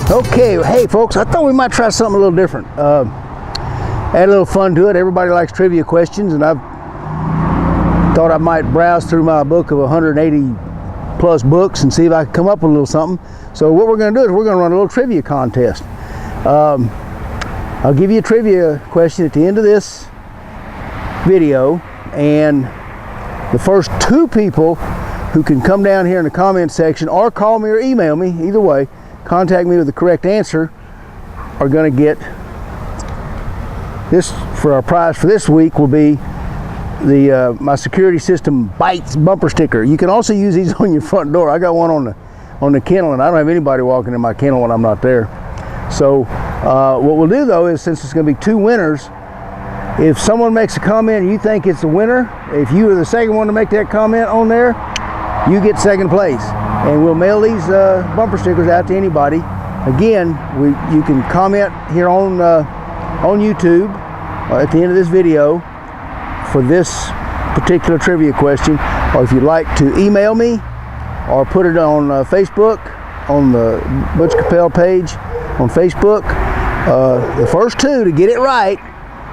Okay, hey folks, I thought we might try something a little different. Add a little fun to it. Everybody likes trivia questions, and I've thought I might browse through my book of 180 plus books and see if I can come up with a little something. So what we're going to do is we're going to run a little trivia contest. I'll give you a trivia question at the end of this video, and the first two people who can come down here in the comment section or call me or email me, either way, contact me with the correct answer, are going to get this. For our prize for this week will be the my security system bites bumper sticker. You can also use these on your front door. I got one on the kennel, and I don't have anybody walking in my kennel when I'm not there. So what we'll do though is, since it's going to be two winners, if someone makes a comment and you think it's a winner, if you are the second one to make that comment on there, you get second place, and we'll mail these bumper stickers out to anybody. Again, you can comment here on YouTube at the end of this video for this particular trivia question, or if you'd like to email me or put it on Facebook, on the Butch Cappel page on Facebook. The first two to get it right,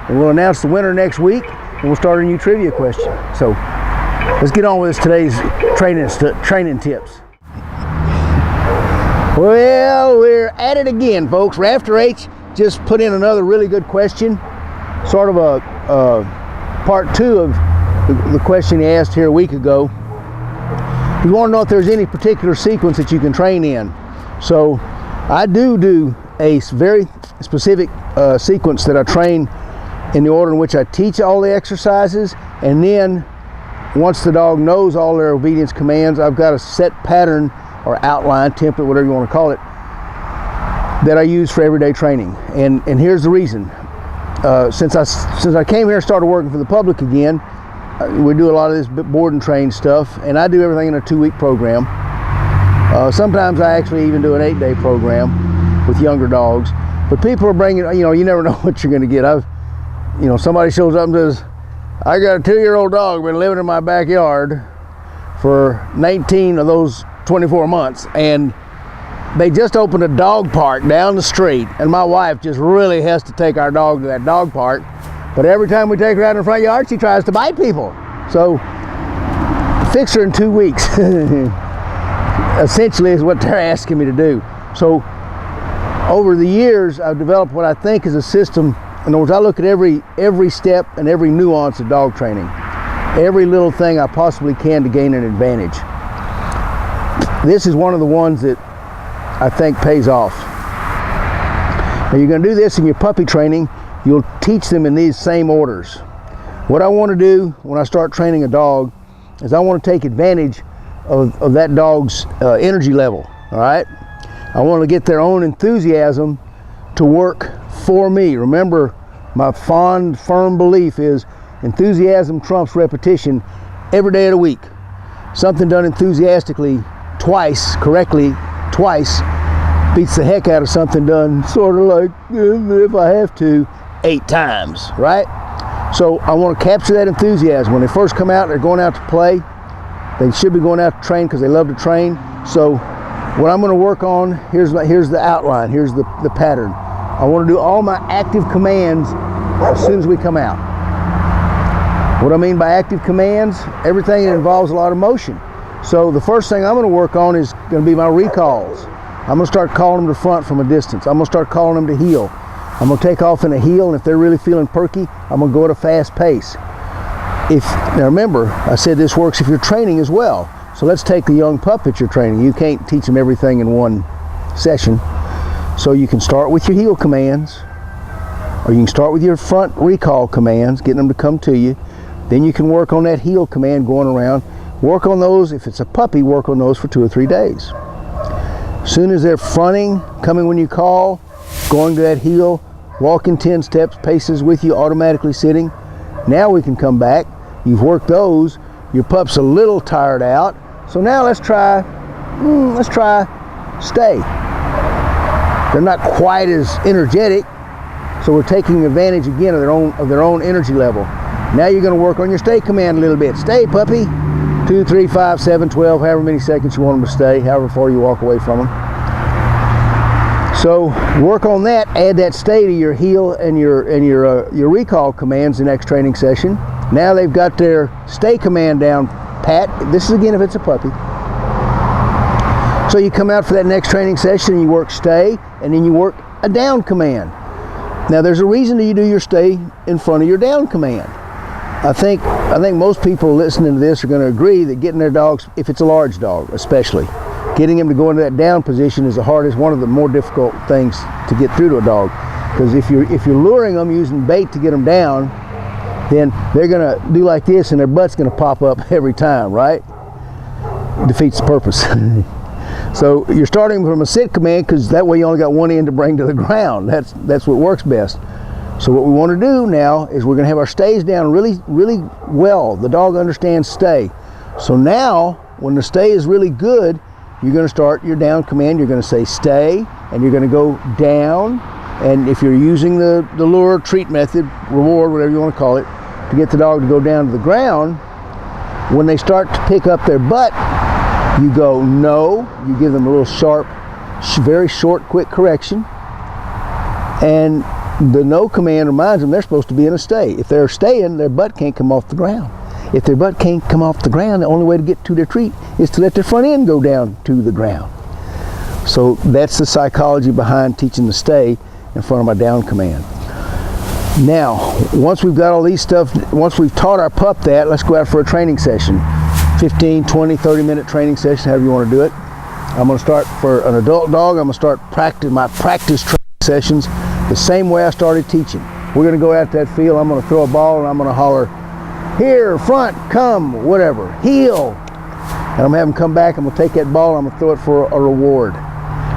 and we'll announce the winner next week, and we'll start a new trivia question. So let's get on with today's training tips. Well, we're at it again, folks. Rafter H just put in another really good question, sort of a part two of the question he asked here a week ago. You want to know if there's any particular sequence that you can train in. So I do a very specific sequence that I train in the order in which I teach all the exercises, and then once the dog knows all their obedience commands, I've got a set pattern or outline, template, whatever you want to call it, that I use for everyday training. And here's the reason. Since I came here and started working for the public again, we do a lot of this board and train stuff, and I do everything in a 2-week program. Sometimes I actually even do an 8-day program with younger dogs. But people are bringing, you never know what you're going to get. Somebody shows up and says, I got a 2-year-old dog been living in my backyard for 19 of those 24 months, and they just opened a dog park down the street, and my wife just really has to take our dog to that dog park, but every time we take her out in the front yard, she tries to bite people. So fix her in 2 weeks essentially is what they're asking me to do. So over the years, I've developed what I think is a system. In other words, I look at every step and every nuance of dog training, every little thing I possibly can to gain an advantage. This is one of the ones that I think pays off. Now, you're going to do this in your puppy training. You'll teach them in these same orders. What I want to do when I start training a dog is I want to take advantage of that dog's energy level. All right, I want to get their own enthusiasm to work for me. Remember, my fond, firm belief is enthusiasm trumps repetition every day of the week. Something done enthusiastically correctly twice, beats the heck out of something done sort of like, if I have to, 8 times, right? So I want to capture that enthusiasm. When they first come out, they're going out to play. They should be going out to train because they love to train. So what I'm going to work on, here's the outline, here's the pattern. I want to do all my active commands as soon as we come out. What I mean by active commands, everything that involves a lot of motion. So the first thing I'm going to work on is going to be my recalls. I'm going to start calling them to front from a distance. I'm going to start calling them to heel. I'm going to take off in a heel, and if they're really feeling perky, I'm going to go at a fast pace. Now remember, I said this works if you're training as well. So let's take the young pup that you're training. You can't teach them everything in one session. So you can start with your heel commands, or you can start with your front recall commands, getting them to come to you. Then you can work on that heel command going around. Work on those, if it's a puppy, work on those for 2 or 3 days. As soon as they're fronting, coming when you call, going to that heel, walking 10 steps, paces with you, automatically sitting. Now we can come back. You've worked those. Your pup's a little tired out. So now let's try stay. They're not quite as energetic, so we're taking advantage again of their own energy level. Now you're going to work on your stay command a little bit. Stay, puppy. 2, 3, 5, 7, 12, however many seconds you want them to stay, however far you walk away from them. So work on that, add that stay to your heel and your recall commands the next training session. Now they've got their stay command down pat. This is again if it's a puppy. So you come out for that next training session and you work stay, and then you work a down command. Now there's a reason that you do your stay in front of your down command. I think most people listening to this are going to agree that getting their dogs, if it's a large dog especially, getting them to go into that down position is the hardest, one of the more difficult things to get through to a dog. Because if you're luring them using bait to get them down, then they're going to do like this and their butt's going to pop up every time, right? Defeats the purpose. So you're starting from a sit command because that way you only got one end to bring to the ground. That's what works best. So what we want to do now is we're going to have our stays down really well. The dog understands stay. So now when the stay is really good, you're going to start your down command. You're going to say stay, and you're going to go down. And if you're using the lure, treat method, reward, whatever you want to call it, to get the dog to go down to the ground, when they start to pick up their butt, you go no. You give them a little sharp, very short, quick correction. And the no command reminds them they're supposed to be in a stay. If they're staying, their butt can't come off the ground. If their butt can't come off the ground, the only way to get to their treat is to let their front end go down to the ground. So that's the psychology behind teaching the stay in front of my down command. Now, once we've got all these stuff, once we've taught our pup that, let's go out for a training session. 15, 20, 30-minute training session, however you want to do it. I'm going to start for an adult dog. I'm going to start my practice training sessions the same way I started teaching. We're going to go out to that field. I'm going to throw a ball and I'm going to holler, here, front, come, whatever, heel. And I'm going to have them come back. I'm going to take that ball and I'm going to throw it for a reward.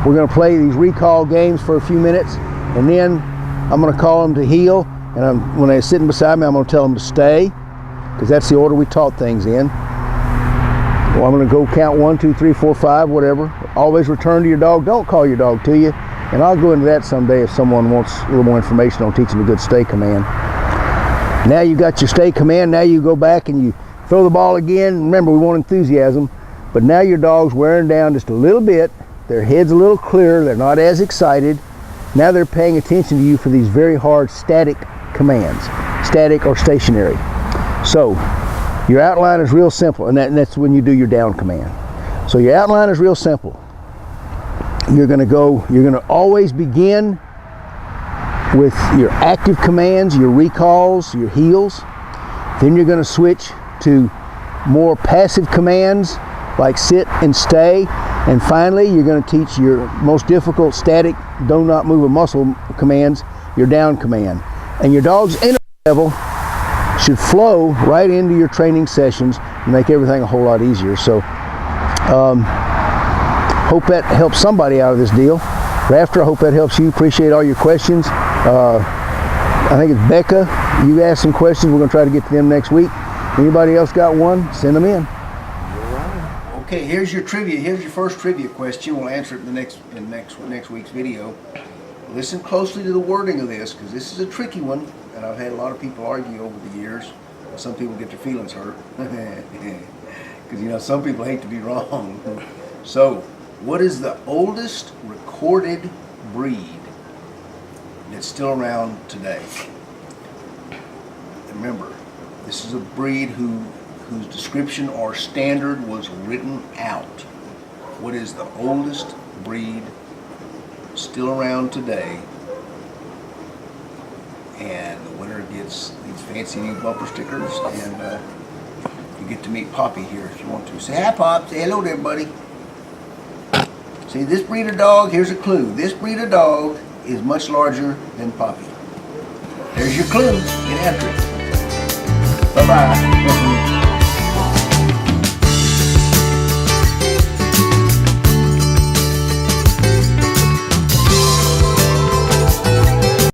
We're going to play these recall games for a few minutes, and then I'm going to call them to heel. And when they're sitting beside me, I'm going to tell them to stay, because that's the order we taught things in. Well, I'm going to go count 1, 2, 3, 4, 5, whatever. Always return to your dog. Don't call your dog to you. And I'll go into that someday if someone wants a little more information on teaching a good stay command. Now you got your stay command. Now you go back and you throw the ball again. Remember, we want enthusiasm. But now your dog's wearing down just a little bit. Their head's a little clearer. They're not as excited. Now they're paying attention to you for these very hard static commands, static or stationary. So your outline is real simple, and that's when you do your down command. So your outline is real simple. You're going to always begin with your active commands, your recalls, your heels. Then you're going to switch to more passive commands like sit and stay. And finally, you're going to teach your most difficult static, do not move a muscle commands, your down command. And your dog's energy level should flow right into your training sessions and make everything a whole lot easier. So hope that helps somebody out of this deal. Rafter, I hope that helps you. Appreciate all your questions. I think it's Becca. You asked some questions. We're going to try to get to them next week. Anybody else got one? Send them in. Okay, here's your trivia. Here's your first trivia question. We'll answer it in next week's video. Listen closely to the wording of this, because this is a tricky one, and I've had a lot of people argue over the years. Some people get their feelings hurt, because some people hate to be wrong. So, what is the oldest recorded breed that's still around today? Remember, this is a breed whose description or standard was written out. What is the oldest breed still around today? And the winner gets these fancy new bumper stickers, and you get to meet Poppy here if you want to. Say hi, Pop. Say hello to everybody. See, this breed of dog, here's a clue. This breed of dog is much larger than Poppy. There's your clue. Get after it. Bye-bye.